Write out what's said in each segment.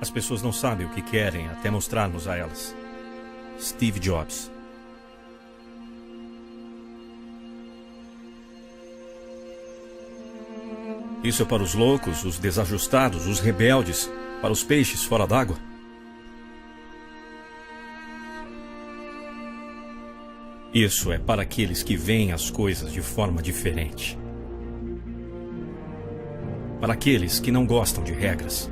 As pessoas não sabem o que querem até mostrarmos a elas. Steve Jobs. Isso é para os loucos, os desajustados, os rebeldes, para os peixes fora d'água. Isso é para aqueles que veem as coisas de forma diferente. Para aqueles que não gostam de regras.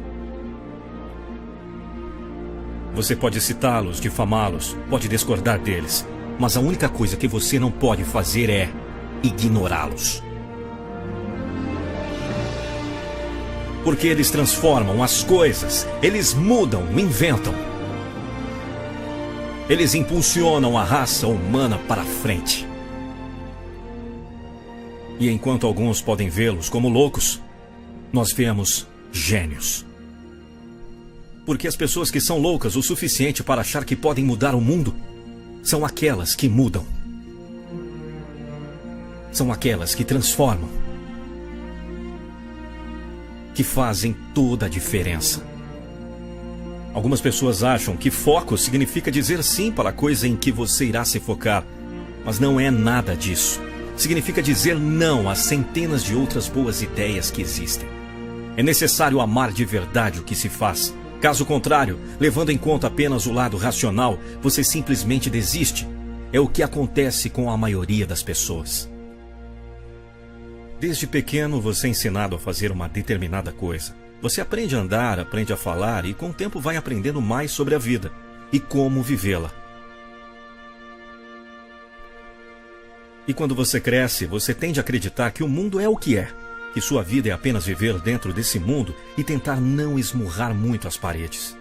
Você pode citá-los, difamá-los, pode discordar deles, mas a única coisa que você não pode fazer é ignorá-los. Porque eles transformam as coisas, eles mudam, inventam. Eles impulsionam a raça humana para frente. E enquanto alguns podem vê-los como loucos, nós vemos gênios. Porque as pessoas que são loucas o suficiente para achar que podem mudar o mundo são aquelas que mudam. São aquelas que transformam. Que fazem toda a diferença. Algumas pessoas acham que foco significa dizer sim para a coisa em que você irá se focar. Mas não é nada disso. Significa dizer não a centenas de outras boas ideias que existem. É necessário amar de verdade o que se faz. Caso contrário, levando em conta apenas o lado racional, você simplesmente desiste. É o que acontece com a maioria das pessoas. Desde pequeno, você é ensinado a fazer uma determinada coisa. Você aprende a andar, aprende a falar e com o tempo vai aprendendo mais sobre a vida e como vivê-la. E quando você cresce, você tende a acreditar que o mundo é o que é. Que sua vida é apenas viver dentro desse mundo e tentar não esmurrar muito as paredes.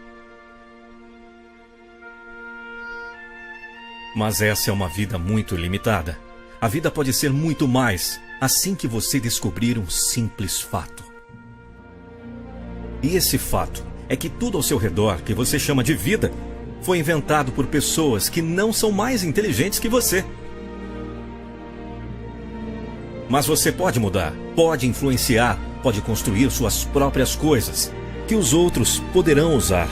Mas essa é uma vida muito limitada. A vida pode ser muito mais assim que você descobrir um simples fato. E esse fato é que tudo ao seu redor, que você chama de vida, foi inventado por pessoas que não são mais inteligentes que você. Mas você pode mudar, pode influenciar, pode construir suas próprias coisas, que os outros poderão usar.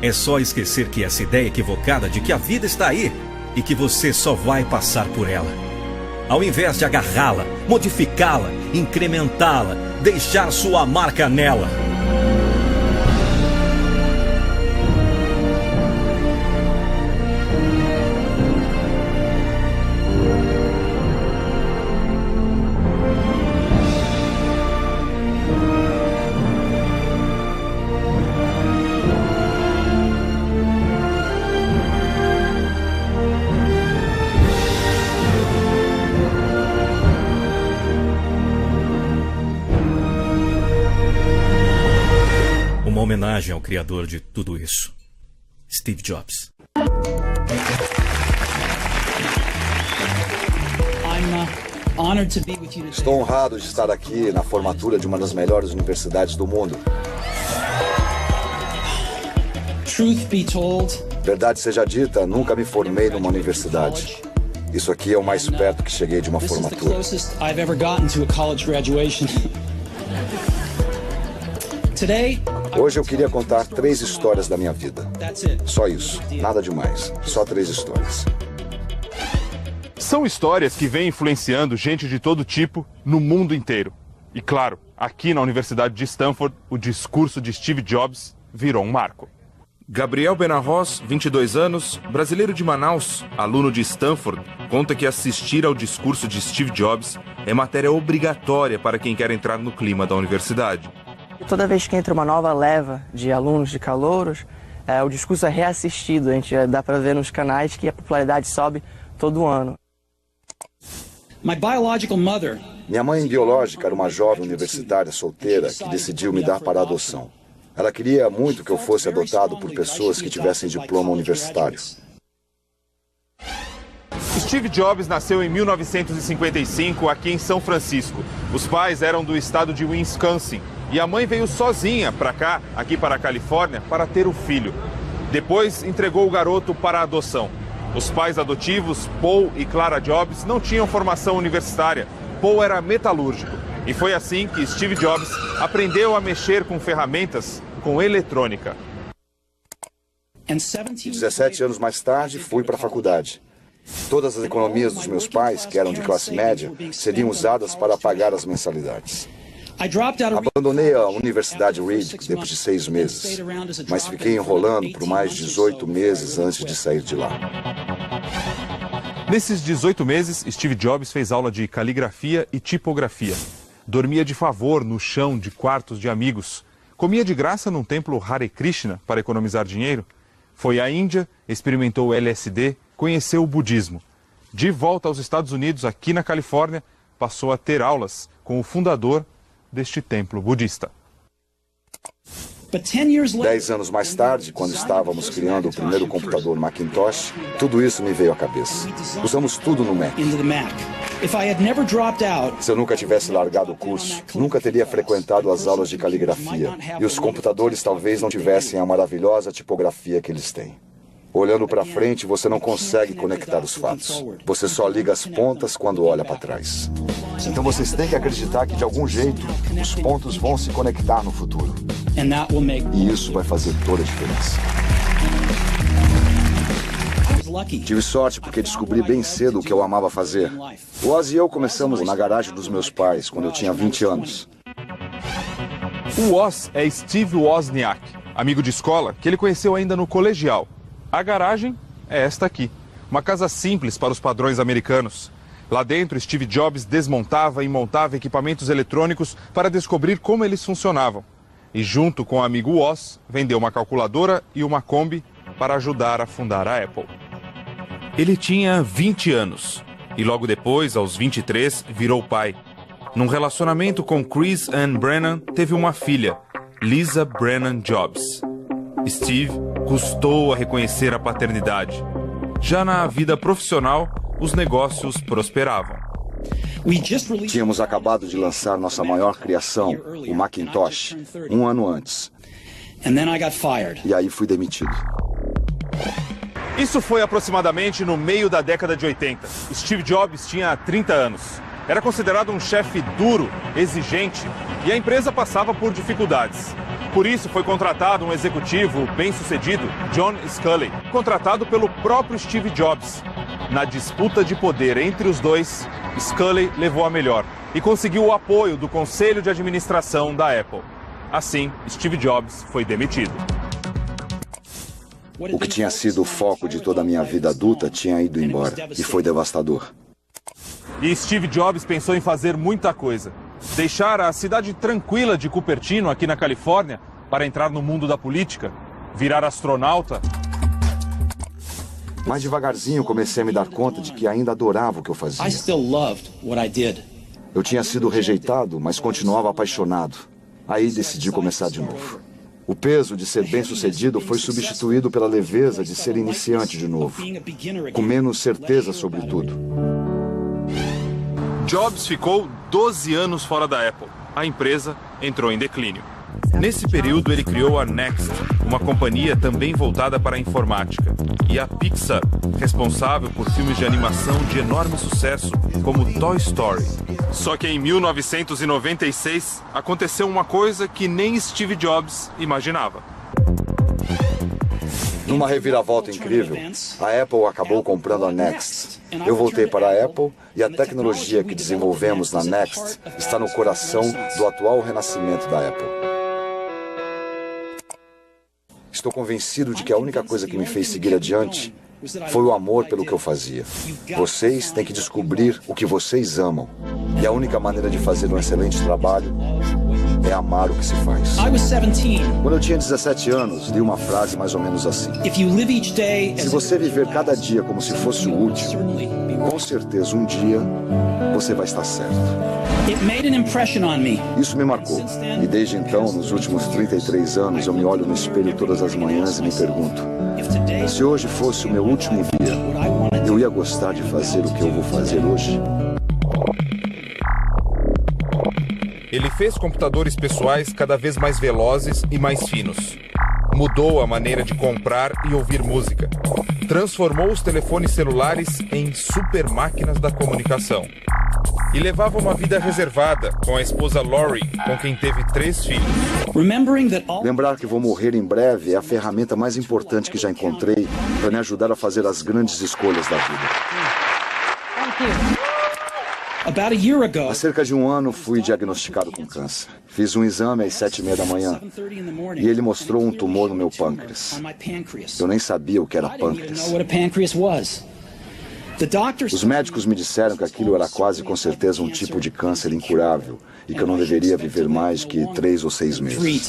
É só esquecer que essa ideia equivocada de que a vida está aí e que você só vai passar por ela. Ao invés de agarrá-la, modificá-la, incrementá-la, deixar sua marca nela. Uma homenagem ao criador de tudo isso, Steve Jobs. Estou honrado de estar aqui na formatura de uma das melhores universidades do mundo. Verdade seja dita, nunca me formei numa universidade. Isso aqui é o mais perto que cheguei de uma formatura. Hoje eu queria contar 3 histórias da minha vida. Só isso, nada demais. Só 3 histórias. São histórias que vêm influenciando gente de todo tipo no mundo inteiro. E claro, aqui na Universidade de Stanford, o discurso de Steve Jobs virou um marco. Gabriel Benarros, 22 anos, brasileiro de Manaus, aluno de Stanford, conta que assistir ao discurso de Steve Jobs é matéria obrigatória para quem quer entrar no clima da universidade. Toda vez que entra uma nova leva de alunos, de calouros, o discurso é reassistido. A gente dá para ver nos canais que a popularidade sobe todo ano. Minha mãe biológica era uma jovem universitária solteira que decidiu me dar para a adoção. Ela queria muito que eu fosse adotado por pessoas que tivessem diploma universitário. Steve Jobs nasceu em 1955 aqui em São Francisco. Os pais eram do estado de Wisconsin e a mãe veio sozinha para cá, aqui para a Califórnia, para ter o filho. Depois entregou o garoto para a adoção. Os pais adotivos, Paul e Clara Jobs, não tinham formação universitária. Paul era metalúrgico. E foi assim que Steve Jobs aprendeu a mexer com ferramentas com eletrônica. 17 anos mais tarde, fui para a faculdade. Todas as economias dos meus pais, que eram de classe média, seriam usadas para pagar as mensalidades. Abandonei a Universidade Reed depois de 6 meses, mas fiquei enrolando por mais 18 meses antes de sair de lá. Nesses 18 meses, Steve Jobs fez aula de caligrafia e tipografia. Dormia de favor no chão de quartos de amigos. Comia de graça num templo Hare Krishna para economizar dinheiro. Foi à Índia, experimentou o LSD, conheceu o budismo. De volta aos Estados Unidos, aqui na Califórnia, passou a ter aulas com o fundador deste templo budista. 10 anos mais tarde, quando estávamos criando o primeiro computador Macintosh, tudo isso me veio à cabeça. Usamos tudo no Mac. Se eu nunca tivesse largado o curso, nunca teria frequentado as aulas de caligrafia. E os computadores talvez não tivessem a maravilhosa tipografia que eles têm. Olhando para frente, você não consegue conectar os fatos. Você só liga as pontas quando olha para trás. Então vocês têm que acreditar que, de algum jeito, os pontos vão se conectar no futuro. E isso vai fazer toda a diferença. Tive sorte porque descobri bem cedo o que eu amava fazer. O Oz e eu começamos na garagem dos meus pais, quando eu tinha 20 anos. O Oz é Steve Wozniak, amigo de escola que ele conheceu ainda no colegial. A garagem é esta aqui, uma casa simples para os padrões americanos. Lá dentro, Steve Jobs desmontava e montava equipamentos eletrônicos para descobrir como eles funcionavam. E junto com o amigo Oz, vendeu uma calculadora e uma Kombi para ajudar a fundar a Apple. Ele tinha 20 anos e logo depois, aos 23, virou pai. Num relacionamento com Chris Ann Brennan, teve uma filha, Lisa Brennan Jobs. Steve custou a reconhecer a paternidade. Já na vida profissional, os negócios prosperavam. Tínhamos acabado de lançar nossa maior criação, o Macintosh, 1 ano antes. E aí fui demitido. Isso foi aproximadamente no meio da década de 80. Steve Jobs tinha 30 anos. Era considerado um chefe duro, exigente, e a empresa passava por dificuldades. Por isso foi contratado um executivo bem-sucedido, John Sculley, contratado pelo próprio Steve Jobs. Na disputa de poder entre os dois, Sculley levou a melhor e conseguiu o apoio do conselho de administração da Apple. Assim, Steve Jobs foi demitido. O que tinha sido o foco de toda a minha vida adulta tinha ido embora e foi devastador. E Steve Jobs pensou em fazer muita coisa. Deixar a cidade tranquila de Cupertino, aqui na Califórnia, para entrar no mundo da política, virar astronauta. Mas devagarzinho comecei a me dar conta de que ainda adorava o que eu fazia. Eu tinha sido rejeitado, mas continuava apaixonado. Aí decidi começar de novo. O peso de ser bem-sucedido foi substituído pela leveza de ser iniciante de novo, com menos certeza sobre tudo. Jobs ficou 12 anos fora da Apple. A empresa entrou em declínio. Nesse período, ele criou a Next, uma companhia também voltada para a informática, e a Pixar, responsável por filmes de animação de enorme sucesso, como Toy Story. Só que em 1996, aconteceu uma coisa que nem Steve Jobs imaginava. Numa reviravolta incrível, a Apple acabou comprando a Next. Eu voltei para a Apple e a tecnologia que desenvolvemos na Next está no coração do atual renascimento da Apple. Estou convencido de que a única coisa que me fez seguir adiante foi o amor pelo que eu fazia. Vocês têm que descobrir o que vocês amam. E a única maneira de fazer um excelente trabalho é amar o que se faz. Quando eu tinha 17 anos, li uma frase mais ou menos assim: se você viver cada dia como se fosse o último, com certeza um dia você vai estar certo. Isso me marcou. E desde então, nos últimos 33 anos, eu me olho no espelho todas as manhãs e me pergunto: se hoje fosse o meu último dia, eu ia gostar de fazer o que eu vou fazer hoje? Ele fez computadores pessoais cada vez mais velozes e mais finos. Mudou a maneira de comprar e ouvir música. Transformou os telefones celulares em super máquinas da comunicação. e levava uma vida reservada com a esposa Lori, com quem teve 3 filhos. Lembrar que vou morrer em breve é a ferramenta mais importante que já encontrei para me ajudar a fazer as grandes escolhas da vida. Há cerca de um ano fui diagnosticado com câncer. Fiz um exame às 7h30 da manhã e ele mostrou um tumor no meu pâncreas. Eu nem sabia o que era pâncreas. Os médicos me disseram que aquilo era quase com certeza um tipo de câncer incurável e que eu não deveria viver mais que 3 ou 6 meses.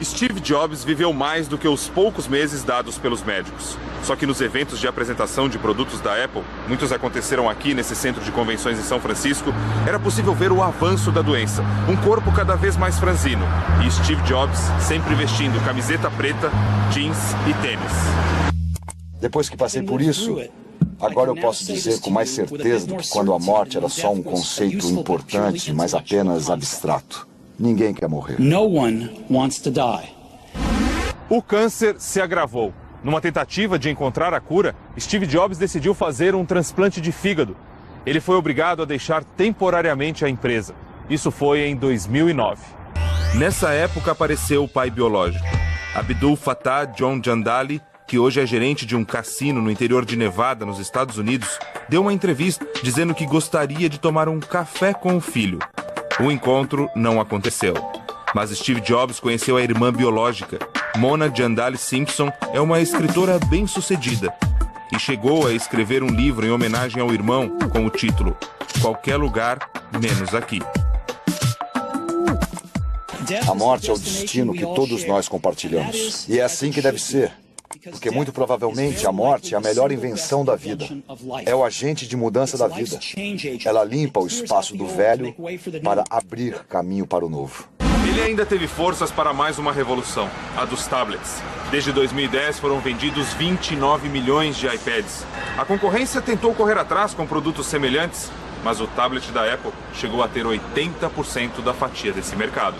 Steve Jobs viveu mais do que os poucos meses dados pelos médicos. Só que nos eventos de apresentação de produtos da Apple, muitos aconteceram aqui nesse centro de convenções em São Francisco, era possível ver o avanço da doença, um corpo cada vez mais franzino e Steve Jobs sempre vestindo camiseta preta, jeans e tênis. Depois que passei por isso, agora eu posso dizer com mais certeza do que quando a morte era só um conceito importante, mas apenas abstrato. Ninguém quer morrer. O câncer se agravou. Numa tentativa de encontrar a cura, Steve Jobs decidiu fazer um transplante de fígado. Ele foi obrigado a deixar temporariamente a empresa. Isso foi em 2009. Nessa época apareceu o pai biológico, Abdul Fattah John Jandali, que hoje é gerente de um cassino no interior de Nevada, nos Estados Unidos, deu uma entrevista dizendo que gostaria de tomar um café com o filho. O encontro não aconteceu, mas Steve Jobs conheceu a irmã biológica. Mona Jandali Simpson é uma escritora bem-sucedida e chegou a escrever um livro em homenagem ao irmão com o título Qualquer Lugar Menos Aqui. A morte é o destino que todos nós compartilhamos. E é assim que deve ser. Porque muito provavelmente a morte é a melhor invenção da vida. É o agente de mudança da vida. Ela limpa o espaço do velho para abrir caminho para o novo. Ele ainda teve forças para mais uma revolução, a dos tablets. Desde 2010 foram vendidos 29 milhões de iPads. A concorrência tentou correr atrás com produtos semelhantes, mas o tablet da Apple chegou a ter 80% da fatia desse mercado.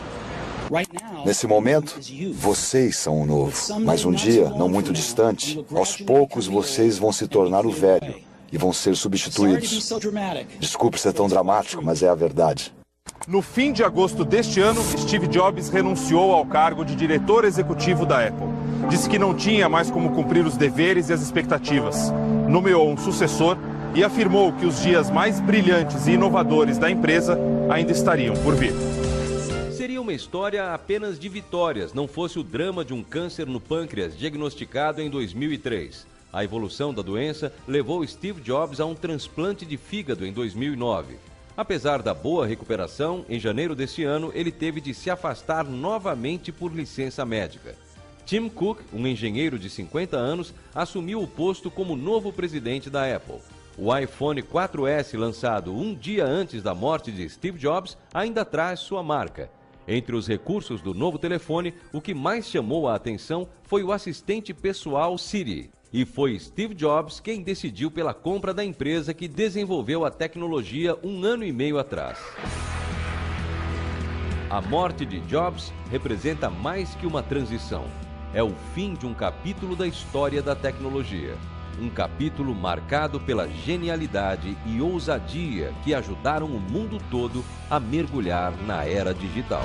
Nesse momento, vocês são o novo. Mas um dia, não muito distante, aos poucos vocês vão se tornar o velho e vão ser substituídos. Desculpe ser tão dramático, mas é a verdade. No fim de agosto deste ano, Steve Jobs renunciou ao cargo de diretor executivo da Apple. Disse que não tinha mais como cumprir os deveres e as expectativas. Nomeou um sucessor e afirmou que os dias mais brilhantes e inovadores da empresa ainda estariam por vir. Seria uma história apenas de vitórias, não fosse o drama de um câncer no pâncreas diagnosticado em 2003. A evolução da doença levou Steve Jobs a um transplante de fígado em 2009. Apesar da boa recuperação, em janeiro deste ano, ele teve de se afastar novamente por licença médica. Tim Cook, um engenheiro de 50 anos, assumiu o posto como novo presidente da Apple. O iPhone 4S, lançado um dia antes da morte de Steve Jobs, ainda traz sua marca. Entre os recursos do novo telefone, o que mais chamou a atenção foi o assistente pessoal Siri. E foi Steve Jobs quem decidiu pela compra da empresa que desenvolveu a tecnologia um ano e meio atrás. A morte de Jobs representa mais que uma transição. É o fim de um capítulo da história da tecnologia. Um capítulo marcado pela genialidade e ousadia que ajudaram o mundo todo a mergulhar na era digital.